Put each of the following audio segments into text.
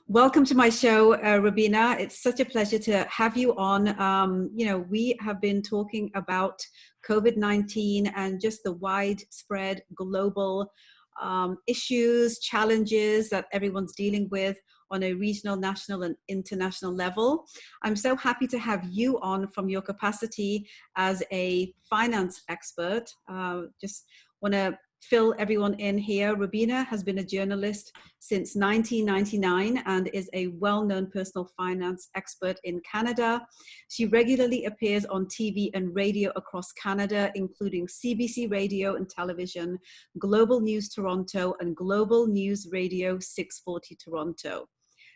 Welcome to my show, Rubina. It's such a pleasure to have you on. We have been talking about COVID-19 and just the widespread global issues, challenges that everyone's dealing with on a regional, national, and international level. I'm so happy to have you on from your capacity as a finance expert. Just want to fill everyone in here. Rubina has been a journalist since 1999 and is a well-known personal finance expert in Canada. She regularly appears on TV and radio across Canada, including CBC Radio and Television, Global News Toronto, and Global News Radio 640 Toronto.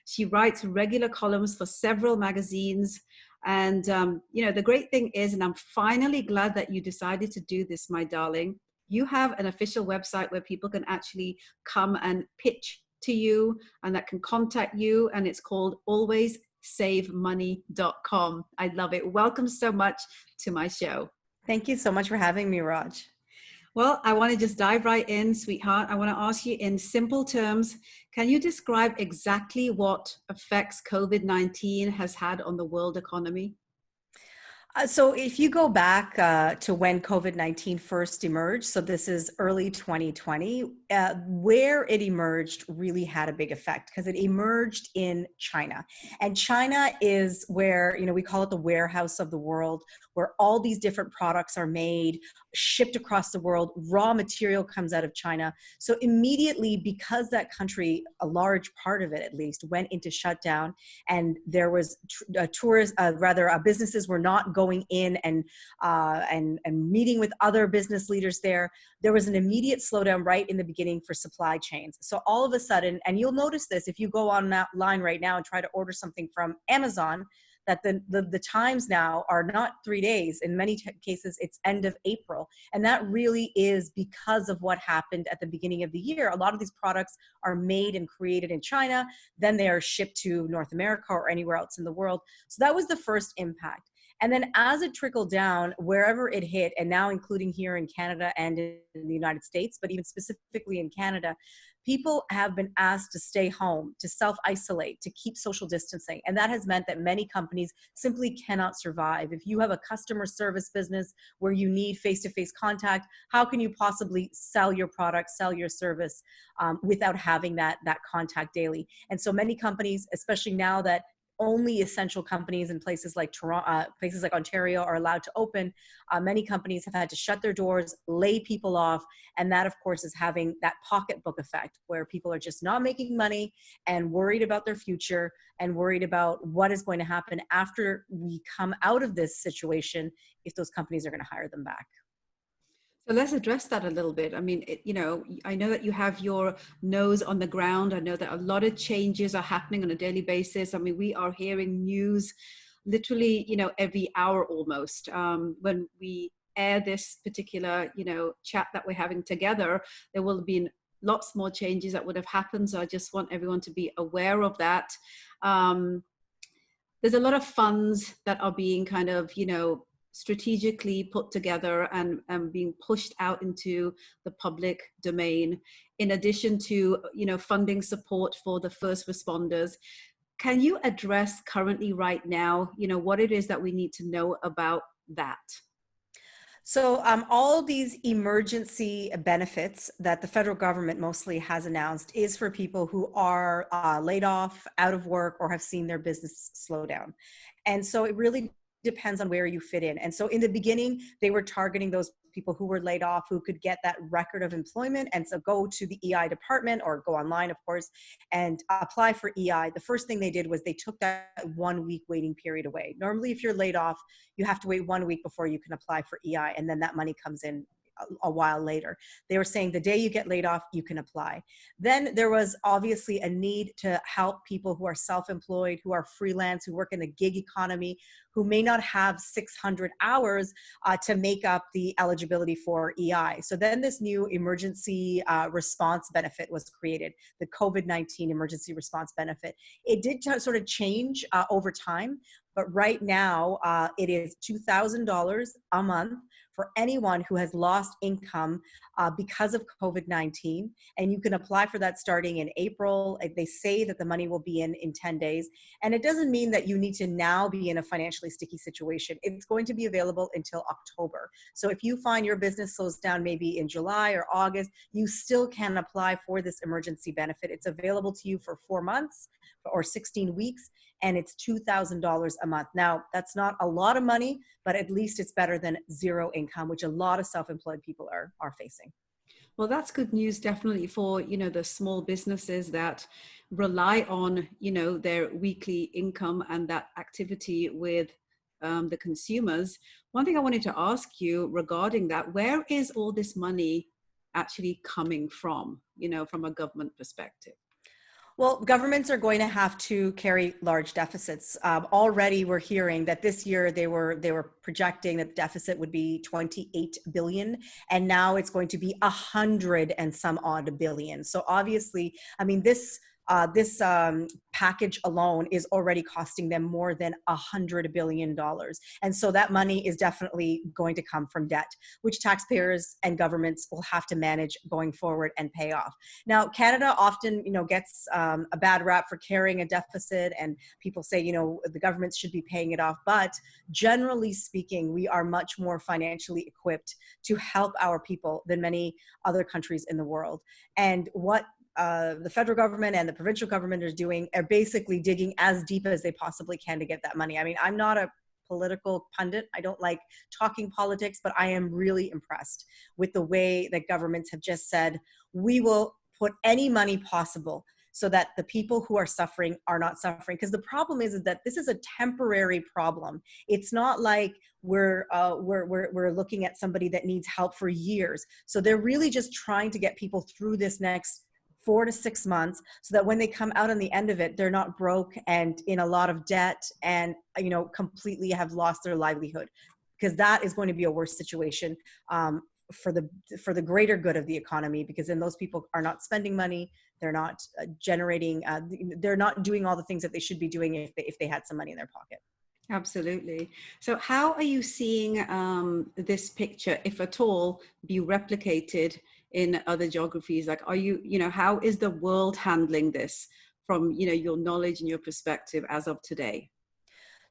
She writes regular columns for several magazines. And, the great thing is, and I'm finally glad that you decided to do this, my darling, you have an official website where people can actually come and pitch to you and that can contact you. And it's called alwayssavemoney.com. I love it. Welcome so much to my show. Thank you so much for having me, Raj. Well, I want to just dive right in, sweetheart. I want to ask you in simple terms, can you describe exactly what effects COVID-19 has had on the world economy? So if you go back to when COVID-19 first emerged, so this is early 2020, where it emerged really had a big effect because it emerged in China. And China is where, we call it the warehouse of the world, where all these different products are made, shipped across the world, raw material comes out of China. So immediately, because that country, a large part of it at least, went into shutdown and there was businesses were not going in and meeting with other business leaders there was an immediate slowdown right in the beginning for supply chains. So all of a sudden, and you'll notice this if you go online right now and try to order something from Amazon, that the times now are not 3 days. In many cases, it's end of April. And that really is because of what happened at the beginning of the year. A lot of these products are made and created in China. Then they are shipped to North America or anywhere else in the world. So that was the first impact. And then as it trickled down, wherever it hit, and now including here in Canada and in the United States, but even specifically in Canada, people have been asked to stay home, to self-isolate, to keep social distancing. And that has meant that many companies simply cannot survive. If you have a customer service business where you need face-to-face contact, how can you possibly sell your product, sell your service without having that contact daily? And so many companies, especially now that only essential companies in places like Toronto, places like Ontario are allowed to open. Many companies have had to shut their doors, lay people off, and that, of course, is having that pocketbook effect where people are just not making money and worried about their future and worried about what is going to happen after we come out of this situation if those companies are going to hire them back. So let's address that a little bit. I mean, I know that you have your nose on the ground. I know that a lot of changes are happening on a daily basis. I mean, we are hearing news literally, every hour almost. When we air this particular, chat that we're having together, there will be lots more changes that would have happened. So I just want everyone to be aware of that. There's a lot of funds that are being kind of, strategically put together and being pushed out into the public domain, in addition to, funding support for the first responders. Can you address currently right now, what it is that we need to know about that? So all these emergency benefits that the federal government mostly has announced is for people who are laid off, out of work, or have seen their business slow down. And so it really depends on where you fit in. And so in the beginning, they were targeting those people who were laid off, who could get that record of employment. And so go to the EI department or go online, of course, and apply for EI. The first thing they did was they took that 1 week waiting period away. Normally, if you're laid off, you have to wait 1 week before you can apply for EI. And then that money comes in a while later. They were saying the day you get laid off, you can apply. Then there was obviously a need to help people who are self-employed, who are freelance, who work in the gig economy, who may not have 600 hours to make up the eligibility for EI. So then this new emergency response benefit was created, the COVID-19 emergency response benefit. It did sort of change over time, but right now it is $2,000 a month for anyone who has lost income because of COVID-19. And you can apply for that starting in April. They say that the money will be in 10 days. And it doesn't mean that you need to now be in a financially sticky situation. It's going to be available until October. So if you find your business slows down maybe in July or August, you still can apply for this emergency benefit. It's available to you for 4 months or 16 weeks, and it's $2,000 a month. Now, that's not a lot of money, but at least it's better than zero income, which a lot of self-employed people are facing. Well, that's good news, definitely, for, you know, the small businesses that rely on, you know, their weekly income and that activity with the consumers. One thing I wanted to ask you regarding that, where is all this money actually coming from, you know, from a government perspective? Well, governments are going to have to carry large deficits. Already, we're hearing that this year they were projecting that the deficit would be 28 billion, and now it's going to be 100 and some odd billion. So obviously, I mean, this package alone is already costing them more than $100 billion. And so that money is definitely going to come from debt, which taxpayers and governments will have to manage going forward and pay off. Now, Canada often, you know, gets a bad rap for carrying a deficit, and people say, you know, the governments should be paying it off. But generally speaking, we are much more financially equipped to help our people than many other countries in the world. And what the federal government and the provincial government are doing are basically digging as deep as they possibly can to get that money. I mean, I'm not a political pundit. I don't like talking politics, but I am really impressed with the way that governments have just said, we will put any money possible so that the people who are suffering are not suffering. Because the problem is that this is a temporary problem. It's not like we're looking at somebody that needs help for years. So they're really just trying to get people through this next 4 to 6 months, so that when they come out on the end of it, they're not broke and in a lot of debt and, you know, completely have lost their livelihood, because that is going to be a worse situation for the greater good of the economy, because then those people are not spending money, they're not generating, they're not doing all the things that they should be doing if they had some money in their pocket. Absolutely. So how are you seeing this picture, if at all, be replicated in other geographies? Like, are you, you know, how is the world handling this from, you know, your knowledge and your perspective as of today?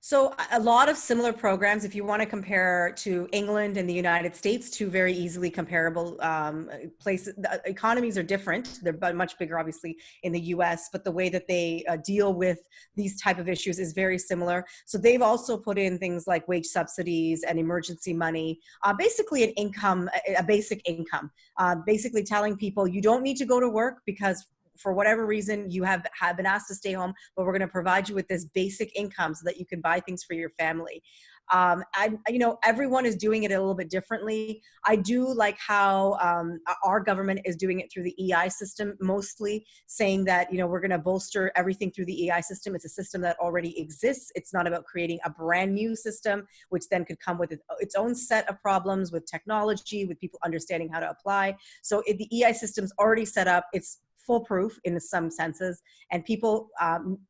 So a lot of similar programs, if you want to compare to England and the United States, two very easily comparable places. The economies are different. They're much bigger, obviously, in the US, but the way that they deal with these type of issues is very similar. So they've also put in things like wage subsidies and emergency money, basically an income, a basic income, basically telling people you don't need to go to work because for whatever reason you have been asked to stay home, but we're going to provide you with this basic income so that you can buy things for your family. You know, everyone is doing it a little bit differently. I do like how our government is doing it through the EI system, mostly saying that, you know, we're going to bolster everything through the EI system. It's a system that already exists. It's not about creating a brand new system, which then could come with its own set of problems with technology, with people understanding how to apply. So the EI system's already set up. It's foolproof in some senses, and people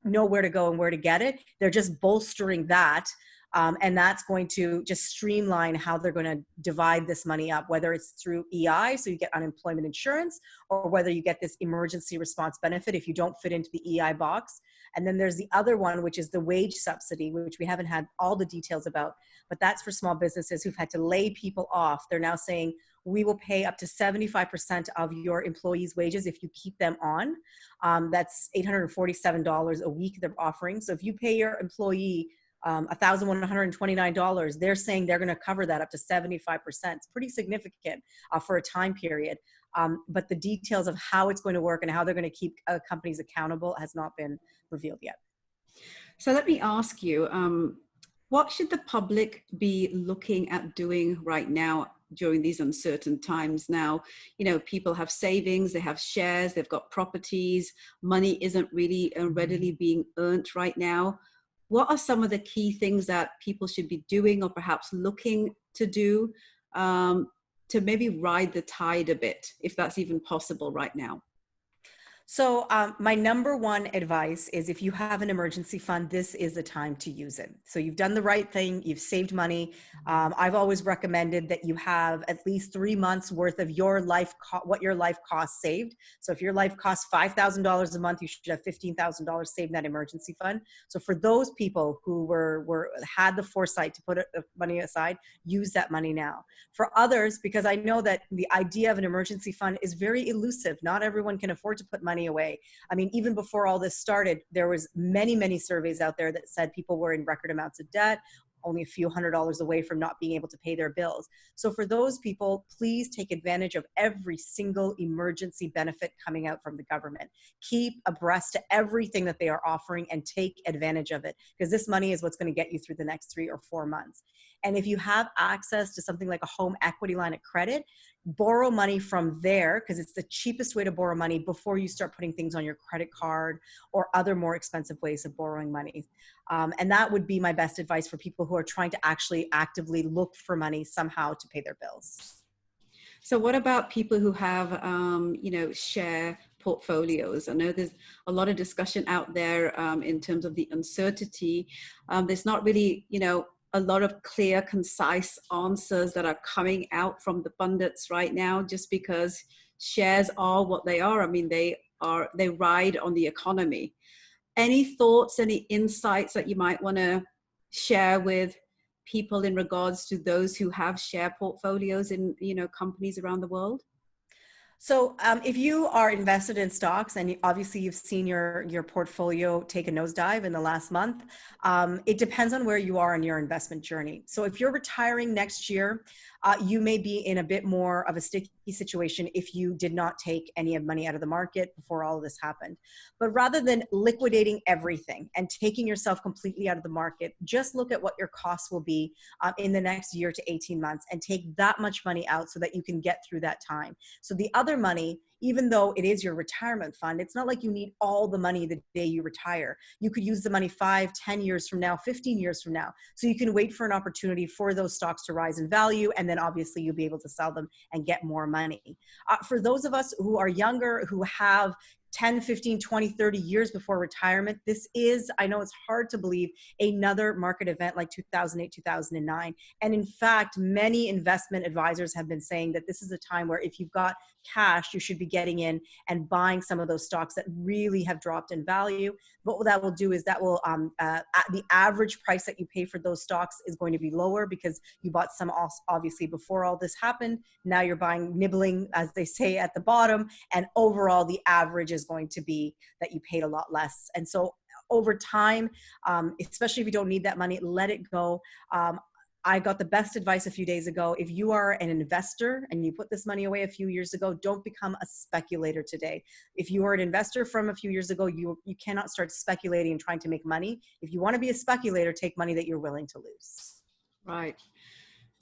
know where to go and where to get it. They're just bolstering that, and that's going to just streamline how they're going to divide this money up, whether it's through EI, so you get unemployment insurance, or whether you get this emergency response benefit if you don't fit into the EI box. And then there's the other one, which is the wage subsidy, which we haven't had all the details about, but that's for small businesses who've had to lay people off. They're now saying, we will pay up to 75% of your employees' wages if you keep them on. That's $847 a week they're offering. So if you pay your employee $1,129, they're saying they're going to cover that up to 75%. It's pretty significant for a time period. But the details of how it's going to work and how they're going to keep companies accountable has not been revealed yet. So let me ask you, what should the public be looking at doing right now during these uncertain times? Now, you know, people have savings, they have shares, they've got properties, money isn't really readily being earned right now. What are some of the key things that people should be doing or perhaps looking to do to maybe ride the tide a bit, if that's even possible right now? So my number one advice is if you have an emergency fund, this is the time to use it. So you've done the right thing. You've saved money. I've always recommended that you have at least 3 months worth of your life, what your life costs saved. So if your life costs $5,000 a month, you should have $15,000 saved in that emergency fund. So for those people who had the foresight to put money aside, use that money now. For others, because I know that the idea of an emergency fund is very elusive. Not everyone can afford to put money away. I mean, even before all this started, there was many surveys out there that said people were in record amounts of debt, only a few $100s away from not being able to pay their bills. So for those people, please take advantage of every single emergency benefit coming out from the government. Keep abreast to everything that they are offering and take advantage of it, because this money is what's going to get you through the next 3 or 4 months. And if you have access to something like a home equity line of credit, borrow money from there, because it's the cheapest way to borrow money before you start putting things on your credit card or other more expensive ways of borrowing money. And that would be my best advice for people who are trying to actually actively look for money somehow to pay their bills. So what about people who have, share portfolios? I know there's a lot of discussion out there in terms of the uncertainty. There's not really, a lot of clear, concise answers that are coming out from the pundits right now, just because shares are what they are. I mean, they ride on the economy. Any thoughts, any insights that you might want to share with people in regards to those who have share portfolios in, companies around the world? So if you are invested in stocks, and obviously you've seen your portfolio take a nosedive in the last month, it depends on where you are in your investment journey. So if you're retiring next year, you may be in a bit more of a sticky situation if you did not take any money out of the market before all of this happened. But rather than liquidating everything and taking yourself completely out of the market, just look at what your costs will be in the next year to 18 months and take that much money out so that you can get through that time. So the other money, even though it is your retirement fund, it's not like you need all the money the day you retire. You could use the money 5, 10 years from now, 15 years from now. So you can wait for an opportunity for those stocks to rise in value, and then obviously you'll be able to sell them and get more money. For those of us who are younger, who have 10, 15, 20, 30 years before retirement, this is, I know it's hard to believe, another market event like 2008, 2009. And in fact, many investment advisors have been saying that this is a time where if you've got cash, you should be getting in and buying some of those stocks that really have dropped in value. But what that will do is that will, the average price that you pay for those stocks is going to be lower because you bought some obviously before all this happened. Now you're buying, nibbling, as they say, at the bottom. And overall, the average is going to be that you paid a lot less. And so over time, especially if you don't need that money, let it go. I got the best advice a few days ago. If you are an investor and you put this money away a few years ago, don't become a speculator today. If you are an investor from a few years ago, you cannot start speculating and trying to make money. If you want to be a speculator, take money that you're willing to lose. Right.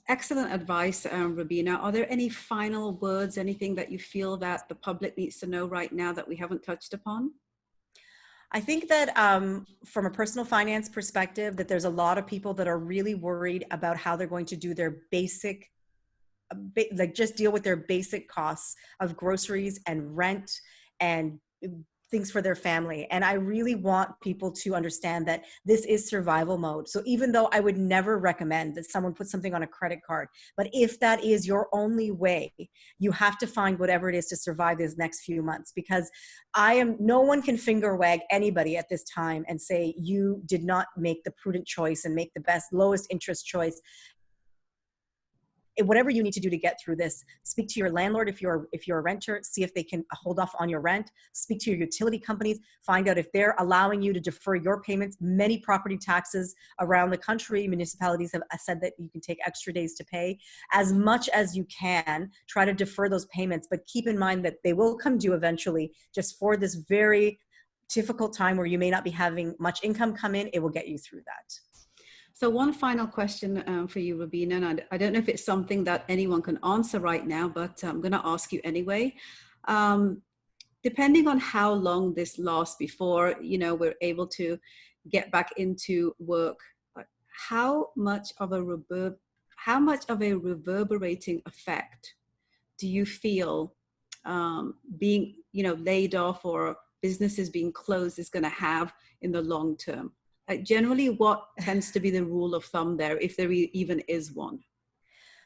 Excellent advice, Rubina. Are there any final words, anything that you feel that the public needs to know right now that we haven't touched upon? I think that from a personal finance perspective, that there's a lot of people that are really worried about how they're going to do their basic, like just deal with their basic costs of groceries and rent and things for their family. And I really want people to understand that this is survival mode. So even though I would never recommend that someone put something on a credit card, but if that is your only way, you have to find whatever it is to survive these next few months, because no one can finger wag anybody at this time and say you did not make the prudent choice and make the best, lowest interest choice. Whatever you need to do to get through this, speak to your landlord if you're a renter, see if they can hold off on your rent, speak to your utility companies, find out if they're allowing you to defer your payments. Many property taxes around the country, municipalities have said that you can take extra days to pay. As much as you can, try to defer those payments, but keep in mind that they will come due eventually. Just for this very difficult time where you may not be having much income come in, it will get you through that. So one final question for you, Rubina, and I don't know if it's something that anyone can answer right now, but I'm going to ask you anyway. Depending on how long this lasts before, we're able to get back into work, how much of a reverberating effect do you feel being, laid off or businesses being closed is going to have in the long term? Like generally, what tends to be the rule of thumb there, if there even is one?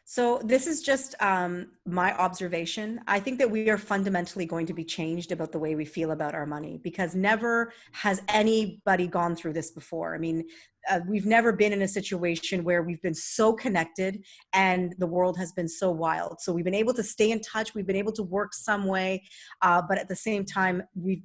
So this is just my observation. I think that we are fundamentally going to be changed about the way we feel about our money, because never has anybody gone through this before. I mean, we've never been in a situation where we've been so connected and the world has been so wild. So we've been able to stay in touch. We've been able to work some way, but at the same time, we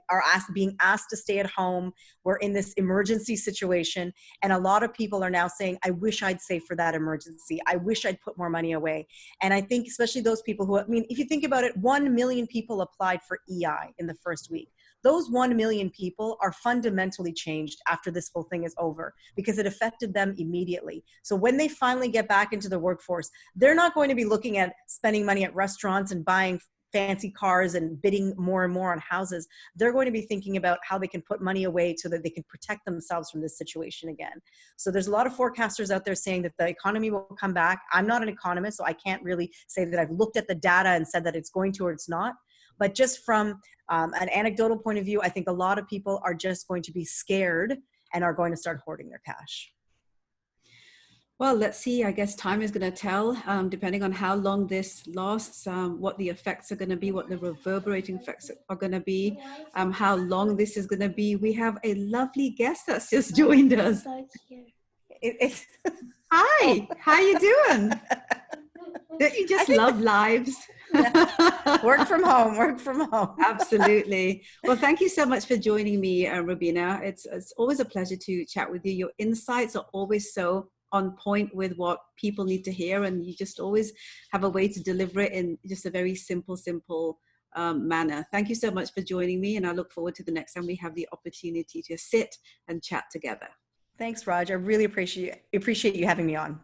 are being asked to stay at home. We're in this emergency situation, and a lot of people are now saying, "I wish I'd saved for that emergency. I wish I'd put more money away." And I think especially those people who, I mean, if you think about it, 1 million people applied for EI in the first week. Those 1 million people are fundamentally changed after this whole thing is over, because it affected them immediately. So when they finally get back into the workforce, they're not going to be looking at spending money at restaurants and buying fancy cars and bidding more and more on houses. They're going to be thinking about how they can put money away so that they can protect themselves from this situation again. So there's a lot of forecasters out there saying that the economy will come back. I'm not an economist, so I can't really say that I've looked at the data and said that it's going to or it's not. But just from an anecdotal point of view, I think a lot of people are just going to be scared and are going to start hoarding their cash. Well, let's see. I guess time is going to tell, depending on how long this lasts, what the effects are going to be, what the reverberating effects are going to be, how long this is going to be. We have a lovely guest that's just joined us. Hi, how you doing? Don't you just love lives? Work from home. Absolutely. Well, thank you so much for joining me, Rubina. It's always a pleasure to chat with you. Your insights are always so on point with what people need to hear, and you just always have a way to deliver it in just a very simple manner. Thank you so much for joining me, and I look forward to the next time we have the opportunity to sit and chat together. Thanks, Raj. I really appreciate you having me on.